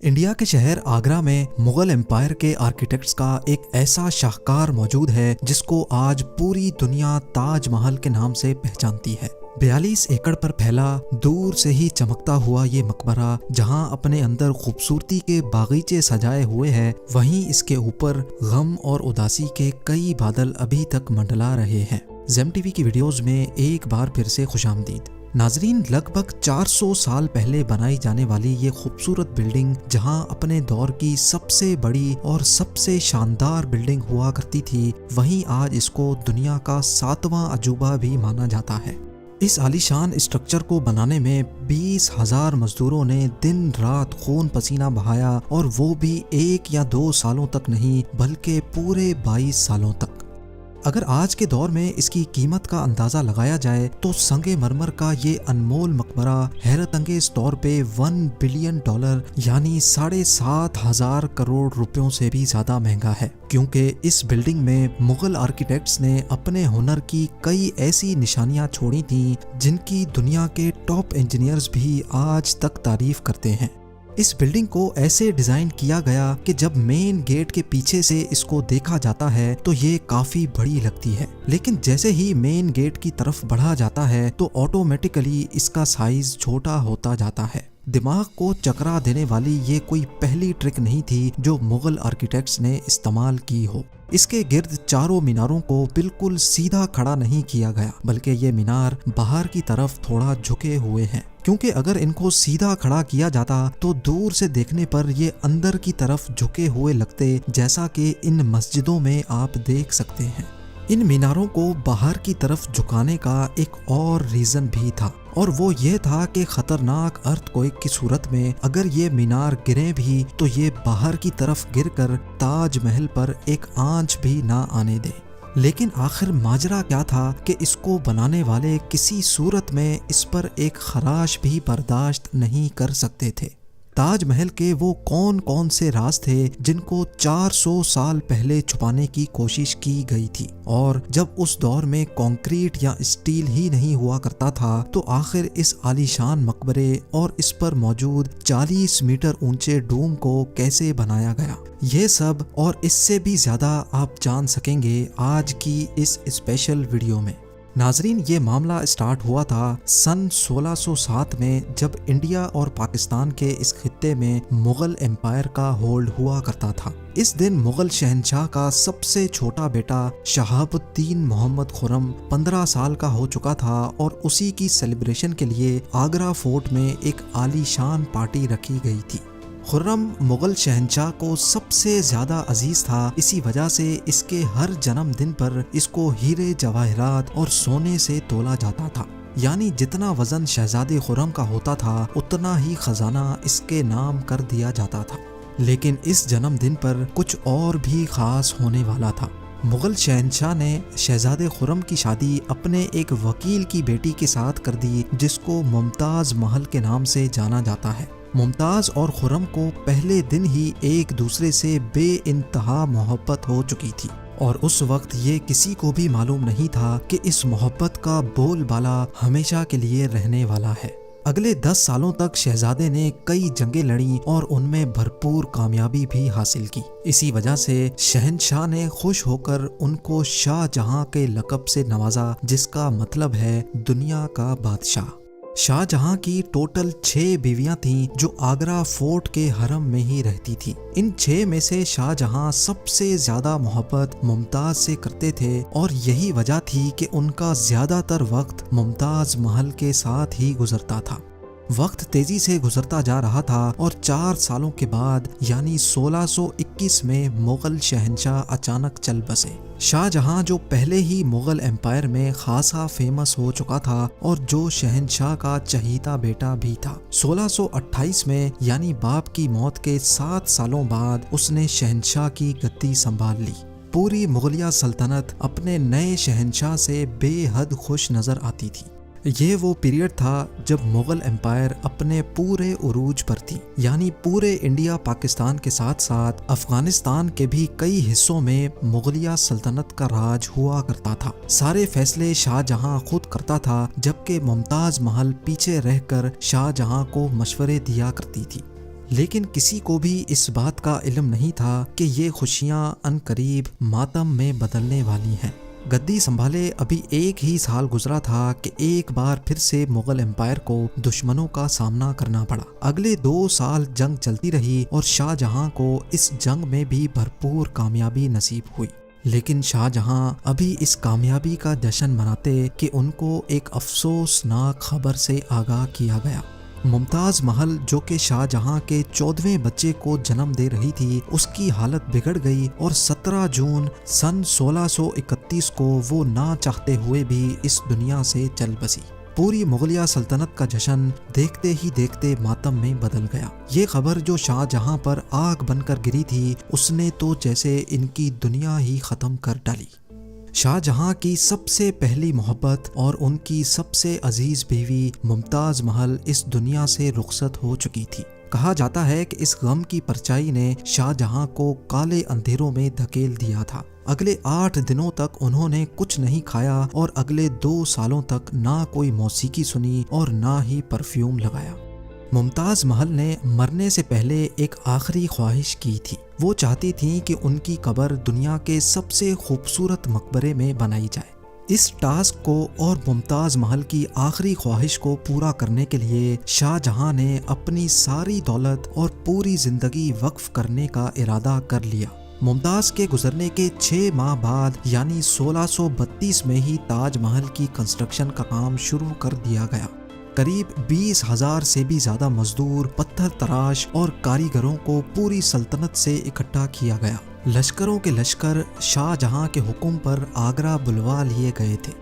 India کے شہر آگرہ میں مغل امپائر کے آرکیٹیکٹس کا ایک ایسا شاہکار موجود ہے جس کو آج پوری دنیا تاج محل کے نام سے پہچانتی ہے۔ 42 ایکڑ پر پھیلا دور سے ہی چمکتا ہوا یہ مقبرہ جہاں اپنے اندر خوبصورتی کے باغیچے سجائے ہوئے ہے، وہیں اس کے اوپر غم اور اداسی کے کئی بادل ابھی تک منڈلا رہے ہیں۔ زیم ٹی وی کی ویڈیوز میں ایک بار پھر سے خوش آمدید۔ ناظرین، لگ بھگ 400 سال پہلے بنائی جانے والی یہ خوبصورت بلڈنگ جہاں اپنے دور کی سب سے بڑی اور سب سے شاندار بلڈنگ ہوا کرتی تھی، وہیں آج اس کو دنیا کا 7واں عجوبہ بھی مانا جاتا ہے۔ اس عالیشان اسٹرکچر کو بنانے میں 20,000 مزدوروں نے دن رات خون پسینہ بہایا، اور وہ بھی 1 یا 2 سالوں تک نہیں بلکہ پورے 22 سالوں تک۔ اگر آج کے دور میں اس کی قیمت کا اندازہ لگایا جائے تو سنگ مرمر کا یہ انمول مقبرہ حیرت انگیز طور پہ $1 بلین یعنی 7,500 کروڑ روپیوں سے بھی زیادہ مہنگا ہے، کیونکہ اس بلڈنگ میں مغل آرکیٹیکٹس نے اپنے ہنر کی کئی ایسی نشانیاں چھوڑی تھیں جن کی دنیا کے ٹاپ انجینئرز بھی آج تک تعریف کرتے ہیں۔ اس بلڈنگ کو ایسے ڈیزائن کیا گیا کہ جب مین گیٹ کے پیچھے سے اس کو دیکھا جاتا ہے تو یہ کافی بڑی لگتی ہے، لیکن جیسے ہی مین گیٹ کی طرف بڑھا جاتا ہے تو آٹومیٹیکلی اس کا سائز چھوٹا ہوتا جاتا ہے۔ دماغ کو چکرا دینے والی یہ کوئی پہلی ٹرک نہیں تھی جو مغل آرکیٹیکٹس نے استعمال کی ہو۔ اس کے گرد چاروں میناروں کو بالکل سیدھا کھڑا نہیں کیا گیا، بلکہ یہ مینار باہر کی طرف تھوڑا جھکے ہوئے ہیں، کیونکہ اگر ان کو سیدھا کھڑا کیا جاتا تو دور سے دیکھنے پر یہ اندر کی طرف جھکے ہوئے لگتے، جیسا کہ ان مسجدوں میں آپ دیکھ سکتے ہیں۔ ان میناروں کو باہر کی طرف جھکانے کا ایک اور ریزن بھی تھا، اور وہ یہ تھا کہ خطرناک ارتھ کوئک کی صورت میں اگر یہ مینار گریں بھی تو یہ باہر کی طرف گر کر تاج محل پر ایک آنچ بھی نہ آنے دے۔ لیکن آخر ماجرا کیا تھا کہ اس کو بنانے والے کسی صورت میں اس پر ایک خراش بھی برداشت نہیں کر سکتے تھے۔ تاج محل کے وہ کون سے راز تھے جن کو 400 سال پہلے چھپانے کی کوشش کی گئی تھی، اور جب اس دور میں کنکریٹ یا اسٹیل ہی نہیں ہوا کرتا تھا تو آخر اس عالیشان مقبرے اور اس پر موجود 40 میٹر اونچے ڈوم کو کیسے بنایا گیا؟ یہ سب اور اس سے بھی زیادہ آپ جان سکیں گے آج کی اس اسپیشل ویڈیو میں۔ ناظرین، یہ معاملہ اسٹارٹ ہوا تھا سن 1607 میں، جب انڈیا اور پاکستان کے اس خطے میں مغل امپائر کا ہولڈ ہوا کرتا تھا۔ اس دن مغل شہنشاہ کا سب سے چھوٹا بیٹا شہاب الدین محمد خرم 15 سال کا ہو چکا تھا، اور اسی کی سیلیبریشن کے لیے آگرہ فورٹ میں ایک عالیشان پارٹی رکھی گئی تھی۔ خرم مغل شہنشاہ کو سب سے زیادہ عزیز تھا، اسی وجہ سے اس کے ہر جنم دن پر اس کو ہیرے جواہرات اور سونے سے تولا جاتا تھا، یعنی جتنا وزن شہزادے خرم کا ہوتا تھا اتنا ہی خزانہ اس کے نام کر دیا جاتا تھا۔ لیکن اس جنم دن پر کچھ اور بھی خاص ہونے والا تھا۔ مغل شہنشاہ نے شہزادے خرم کی شادی اپنے ایک وکیل کی بیٹی کے ساتھ کر دی جس کو ممتاز محل کے نام سے جانا جاتا ہے۔ ممتاز اور خرم کو پہلے دن ہی ایک دوسرے سے بے انتہا محبت ہو چکی تھی، اور اس وقت یہ کسی کو بھی معلوم نہیں تھا کہ اس محبت کا بول بالا ہمیشہ کے لیے رہنے والا ہے۔ اگلے 10 سالوں تک شہزادے نے کئی جنگیں لڑیں اور ان میں بھرپور کامیابی بھی حاصل کی۔ اسی وجہ سے شہنشاہ نے خوش ہو کر ان کو شاہ جہاں کے لقب سے نوازا، جس کا مطلب ہے دنیا کا بادشاہ۔ شاہ جہاں کی ٹوٹل 6 بیویاں تھیں جو آگرہ فورٹ کے حرم میں ہی رہتی تھیں۔ ان 6 میں سے شاہ جہاں سب سے زیادہ محبت ممتاز سے کرتے تھے، اور یہی وجہ تھی کہ ان کا زیادہ تر وقت ممتاز محل کے ساتھ ہی گزرتا تھا۔ وقت تیزی سے گزرتا جا رہا تھا، اور 4 سالوں کے بعد یعنی 1621 میں مغل شہنشاہ اچانک چل بسے۔ شاہ جہاں جو پہلے ہی مغل امپائر میں خاصا فیمس ہو چکا تھا اور جو شہنشاہ کا چہیتا بیٹا بھی تھا، 1628 میں یعنی باپ کی موت کے 7 سالوں بعد اس نے شہنشاہ کی گدی سنبھال لی۔ پوری مغلیہ سلطنت اپنے نئے شہنشاہ سے بے حد خوش نظر آتی تھی۔ یہ وہ پیریڈ تھا جب مغل امپائر اپنے پورے عروج پر تھی، یعنی پورے انڈیا پاکستان کے ساتھ ساتھ افغانستان کے بھی کئی حصوں میں مغلیہ سلطنت کا راج ہوا کرتا تھا۔ سارے فیصلے شاہ جہاں خود کرتا تھا، جبکہ ممتاز محل پیچھے رہ کر شاہ جہاں کو مشورے دیا کرتی تھی۔ لیکن کسی کو بھی اس بات کا علم نہیں تھا کہ یہ خوشیاں عنقریب ماتم میں بدلنے والی ہیں۔ گدی سنبھالے ابھی 1 ہی سال گزرا تھا کہ ایک بار پھر سے مغل امپائر کو دشمنوں کا سامنا کرنا پڑا۔ اگلے 2 سال جنگ چلتی رہی اور شاہ جہاں کو اس جنگ میں بھی بھرپور کامیابی نصیب ہوئی، لیکن شاہ جہاں ابھی اس کامیابی کا جشن مناتے کہ ان کو ایک افسوسناک خبر سے آگاہ کیا گیا۔ ممتاز محل جو کہ شاہ جہاں کے 14ویں بچے کو جنم دے رہی تھی، اس کی حالت بگڑ گئی اور 17 جون سن 1631 کو وہ نہ چاہتے ہوئے بھی اس دنیا سے چل بسی۔ پوری مغلیہ سلطنت کا جشن دیکھتے ہی دیکھتے ماتم میں بدل گیا۔ یہ خبر جو شاہ جہاں پر آگ بن کر گری تھی، اس نے تو جیسے ان کی دنیا ہی ختم کر ڈالی۔ شاہ جہاں کی سب سے پہلی محبت اور ان کی سب سے عزیز بیوی ممتاز محل اس دنیا سے رخصت ہو چکی تھی۔ کہا جاتا ہے کہ اس غم کی پرچائی نے شاہ جہاں کو کالے اندھیروں میں دھکیل دیا تھا۔ اگلے 8 دنوں تک انہوں نے کچھ نہیں کھایا اور اگلے 2 سالوں تک نہ کوئی موسیقی سنی اور نہ ہی پرفیوم لگایا۔ ممتاز محل نے مرنے سے پہلے ایک آخری خواہش کی تھی۔ وہ چاہتی تھیں کہ ان کی قبر دنیا کے سب سے خوبصورت مقبرے میں بنائی جائے۔ اس ٹاسک کو اور ممتاز محل کی آخری خواہش کو پورا کرنے کے لیے شاہ جہاں نے اپنی ساری دولت اور پوری زندگی وقف کرنے کا ارادہ کر لیا۔ ممتاز کے گزرنے کے 6 ماہ بعد یعنی 1632 میں ہی تاج محل کی کنسٹرکشن کا کام شروع کر دیا گیا۔ قریب 20,000 سے بھی زیادہ مزدور، پتھر تراش اور کاریگروں کو پوری سلطنت سے اکٹھا کیا گیا۔ لشکروں کے لشکر شاہ جہاں کے حکم پر آگرہ بلوا لیے گئے تھے۔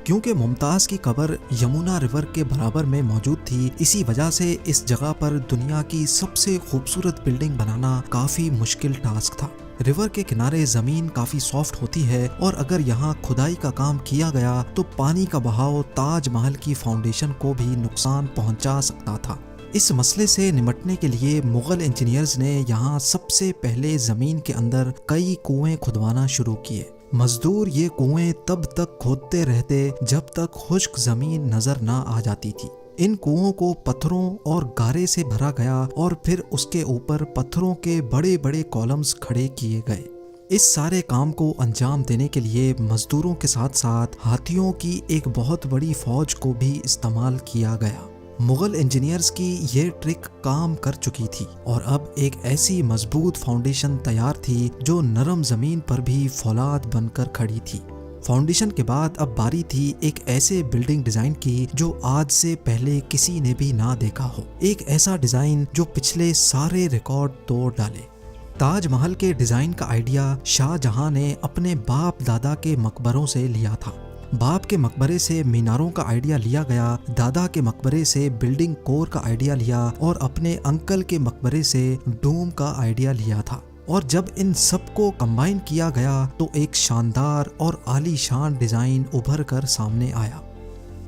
کیونکہ ممتاز کی قبر یمنا ریور کے برابر میں موجود تھی، اسی وجہ سے اس جگہ پر دنیا کی سب سے خوبصورت بلڈنگ بنانا کافی مشکل ٹاسک تھا۔ ریور کے کنارے زمین کافی سافٹ ہوتی ہے اور اگر یہاں کھدائی کا کام کیا گیا تو پانی کا بہاؤ تاج محل کی فاؤنڈیشن کو بھی نقصان پہنچا سکتا تھا۔ اس مسئلے سے نمٹنے کے لیے مغل انجینئرز نے یہاں سب سے پہلے زمین کے اندر کئی کنویں کھدوانا شروع کیے۔ مزدور یہ کنویں تب تک کھودتے رہتے جب تک خشک زمین نظر نہ آ جاتی تھی۔ ان کنووں کو پتھروں اور گارے سے بھرا گیا اور پھر اس کے اوپر پتھروں کے بڑے بڑے کالمز کھڑے کیے گئے۔ اس سارے کام کو انجام دینے کے لیے مزدوروں کے ساتھ ساتھ ہاتھیوں کی ایک بہت بڑی فوج کو بھی استعمال کیا گیا۔ مغل انجینئرز کی یہ ٹرک کام کر چکی تھی اور اب ایک ایسی مضبوط فاؤنڈیشن تیار تھی جو نرم زمین پر بھی فولاد بن کر کھڑی تھی۔ فاؤنڈیشن کے بعد اب باری تھی ایک ایسے بلڈنگ ڈیزائن کی جو آج سے پہلے کسی نے بھی نہ دیکھا ہو، ایک ایسا ڈیزائن جو پچھلے سارے ریکارڈ توڑ ڈالے۔ تاج محل کے ڈیزائن کا آئیڈیا شاہ جہاں نے اپنے باپ دادا کے مقبروں سے لیا تھا۔ باپ کے مقبرے سے میناروں کا آئیڈیا لیا گیا، دادا کے مقبرے سے بلڈنگ کور کا آئیڈیا لیا اور اپنے انکل کے مقبرے سے ڈوم کا آئیڈیا لیا تھا۔ اور جب ان سب کو کمبائن کیا گیا تو ایک شاندار اور عالی شان ڈیزائن ابھر کر سامنے آیا۔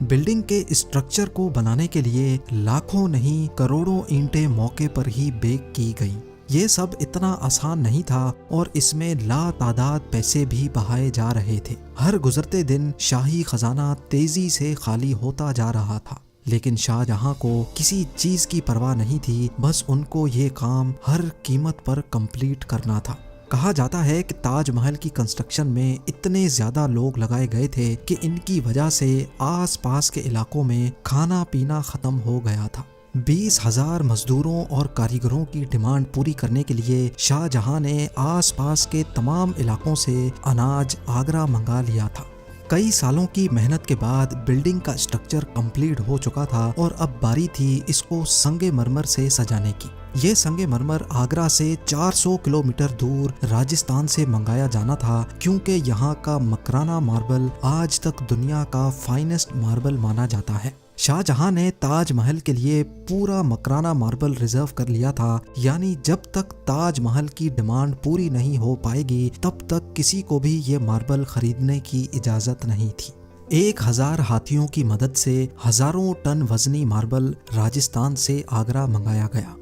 بلڈنگ کے اسٹرکچر کو بنانے کے لیے لاکھوں نہیں کروڑوں اینٹیں موقع پر ہی بیک کی گئیں۔ یہ سب اتنا آسان نہیں تھا اور اس میں لا تعداد پیسے بھی بہائے جا رہے تھے۔ ہر گزرتے دن شاہی خزانہ تیزی سے خالی ہوتا جا رہا تھا، لیکن شاہ جہاں کو کسی چیز کی پرواہ نہیں تھی، بس ان کو یہ کام ہر قیمت پر کمپلیٹ کرنا تھا۔ کہا جاتا ہے کہ تاج محل کی کنسٹرکشن میں اتنے زیادہ لوگ لگائے گئے تھے کہ ان کی وجہ سے آس پاس کے علاقوں میں کھانا پینا ختم ہو گیا تھا۔ 20,000 مزدوروں اور کاریگروں کی ڈیمانڈ پوری کرنے کے لیے شاہ جہاں نے آس پاس کے تمام علاقوں سے اناج آگرہ منگا لیا تھا۔ کئی سالوں کی محنت کے بعد بلڈنگ کا اسٹرکچر کمپلیٹ ہو چکا تھا اور اب باری تھی اس کو سنگ مرمر سے سجانے کی۔ یہ سنگ مرمر آگرہ سے 400 کلومیٹر دور راجستھان سے منگایا جانا تھا، کیونکہ یہاں کا مکرانہ ماربل آج تک دنیا کا فائنسٹ ماربل مانا جاتا ہے۔ شاہ جہاں نے تاج محل کے لیے پورا مکرانہ ماربل ریزرو کر لیا تھا، یعنی جب تک تاج محل کی ڈیمانڈ پوری نہیں ہو پائے گی تب تک کسی کو بھی یہ ماربل خریدنے کی اجازت نہیں تھی۔ 1000 ہاتھیوں کی مدد سے ہزاروں ٹن وزنی ماربل راجستھان سے آگرہ منگایا گیا۔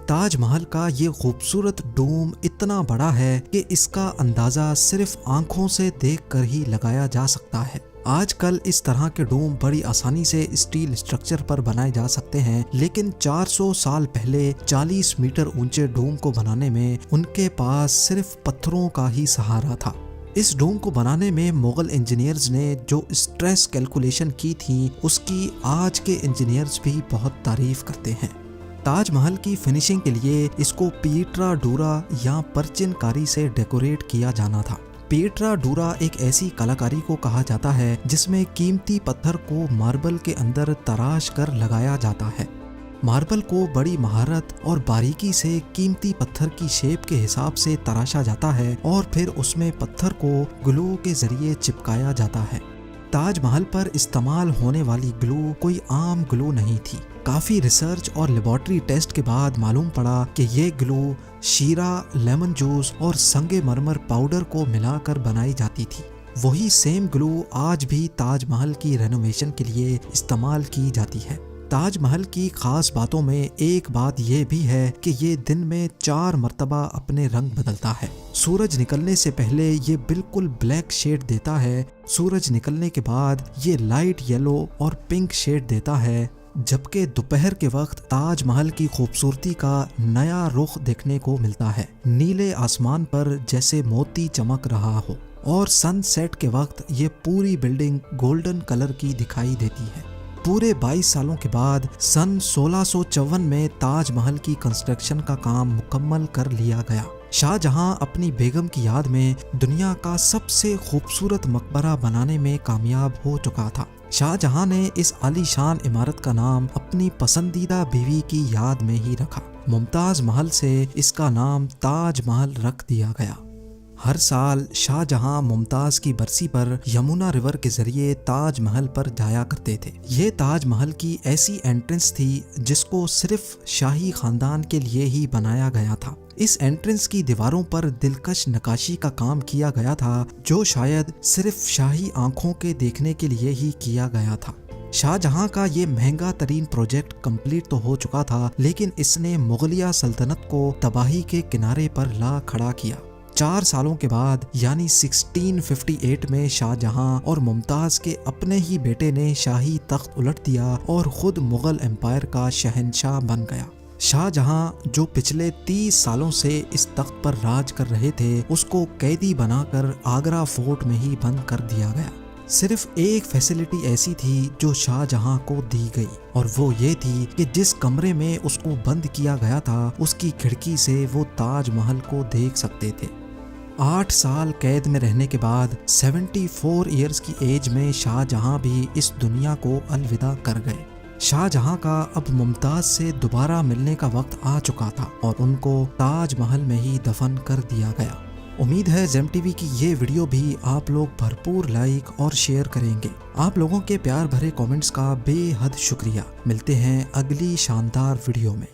تاج محل کا یہ خوبصورت ڈوم اتنا بڑا ہے کہ اس کا اندازہ صرف آنکھوں سے دیکھ کر ہی لگایا جا سکتا ہے۔ آج کل اس طرح کے ڈوم بڑی آسانی سے اسٹیل اسٹرکچر پر بنائے جا سکتے ہیں، لیکن 400 سال پہلے 40 میٹر اونچے ڈوم کو بنانے میں ان کے پاس صرف پتھروں کا ہی سہارا تھا۔ اس ڈوم کو بنانے میں مغل انجینئرز نے جو اسٹریس کیلکولیشن کی تھی اس کی آج کے انجینئرز بھی بہت تعریف کرتے ہیں۔ تاج محل کی فنیشنگ کے لیے اس کو پیٹرا ڈورا یا پرچن کاری سے ڈیکوریٹ کیا جانا تھا۔ پیٹرا ڈورا ایک ایسی کلاکاری کو کہا جاتا ہے جس میں قیمتی پتھر کو ماربل کے اندر تراش کر لگایا جاتا ہے۔ ماربل کو بڑی مہارت اور باریکی سے قیمتی پتھر کی شیپ کے حساب سے تراشا جاتا ہے اور پھر اس میں پتھر کو گلو کے ذریعے چپکایا جاتا ہے۔ تاج محل پر استعمال ہونے والی گلو کوئی عام گلو نہیں تھی۔ کافی ریسرچ اور لیبارٹری ٹیسٹ کے بعد معلوم پڑا کہ یہ گلو شیرہ، لیمن جوس اور سنگ مرمر پاؤڈر کو ملا کر بنائی جاتی تھی۔ وہی سیم گلو آج بھی تاج محل کی رینوویشن کے لیے استعمال کی جاتی ہے۔ تاج محل کی خاص باتوں میں ایک بات یہ بھی ہے کہ یہ دن میں 4 مرتبہ اپنے رنگ بدلتا ہے۔ سورج نکلنے سے پہلے یہ بالکل بلیک شیڈ دیتا ہے، سورج نکلنے کے بعد یہ لائٹ یلو اور پنک شیڈ دیتا ہے، جبکہ دوپہر کے وقت تاج محل کی خوبصورتی کا نیا رخ دیکھنے کو ملتا ہے، نیلے آسمان پر جیسے موتی چمک رہا ہو، اور سن سیٹ کے وقت یہ پوری بلڈنگ گولڈن کلر کی دکھائی دیتی ہے۔ پورے 22 سالوں کے بعد سن 1654 میں تاج محل کی کنسٹرکشن کا کام مکمل کر لیا گیا۔ شاہ جہاں اپنی بیگم کی یاد میں دنیا کا سب سے خوبصورت مقبرہ بنانے میں کامیاب ہو چکا تھا۔ شاہ جہاں نے اس عالی شان عمارت کا نام اپنی پسندیدہ بیوی کی یاد میں ہی رکھا۔ ممتاز محل سے اس کا نام تاج محل رکھ دیا گیا۔ ہر سال شاہ جہاں ممتاز کی برسی پر یمونا ریور کے ذریعے تاج محل پر جایا کرتے تھے۔ یہ تاج محل کی ایسی انٹرنس تھی جس کو صرف شاہی خاندان کے لیے ہی بنایا گیا تھا۔ اس انٹرنس کی دیواروں پر دلکش نقاشی کا کام کیا گیا تھا جو شاید صرف شاہی آنکھوں کے دیکھنے کے لیے ہی کیا گیا تھا۔ شاہ جہاں کا یہ مہنگا ترین پروجیکٹ کمپلیٹ تو ہو چکا تھا، لیکن اس نے مغلیہ سلطنت کو تباہی کے کنارے پر لا کھڑا کیا۔ 4 سالوں کے بعد یعنی 1658 میں شاہ جہاں اور ممتاز کے اپنے ہی بیٹے نے شاہی تخت الٹ دیا اور خود مغل امپائر کا شہنشاہ بن گیا۔ شاہ جہاں جو پچھلے 30 سالوں سے اس تخت پر راج کر رہے تھے، اس کو قیدی بنا کر آگرہ فورٹ میں ہی بند کر دیا گیا۔ صرف ایک فیسلٹی ایسی تھی جو شاہ جہاں کو دی گئی، اور وہ یہ تھی کہ جس کمرے میں اس کو بند کیا گیا تھا اس کی کھڑکی سے وہ تاج محل کو دیکھ سکتے تھے۔ 8 سال قید میں رہنے کے بعد 74 ایئرز کی ایج میں شاہ جہاں بھی اس دنیا کو الوداع کر گئے۔ شاہ جہاں کا اب ممتاز سے دوبارہ ملنے کا وقت آ چکا تھا اور ان کو تاج محل میں ہی دفن کر دیا گیا۔ امید ہے زیم ٹی وی کی یہ ویڈیو بھی آپ لوگ بھرپور لائک اور شیئر کریں گے۔ آپ لوگوں کے پیار بھرے کامنٹس کا بے حد شکریہ۔ ملتے ہیں اگلی شاندار ویڈیو میں۔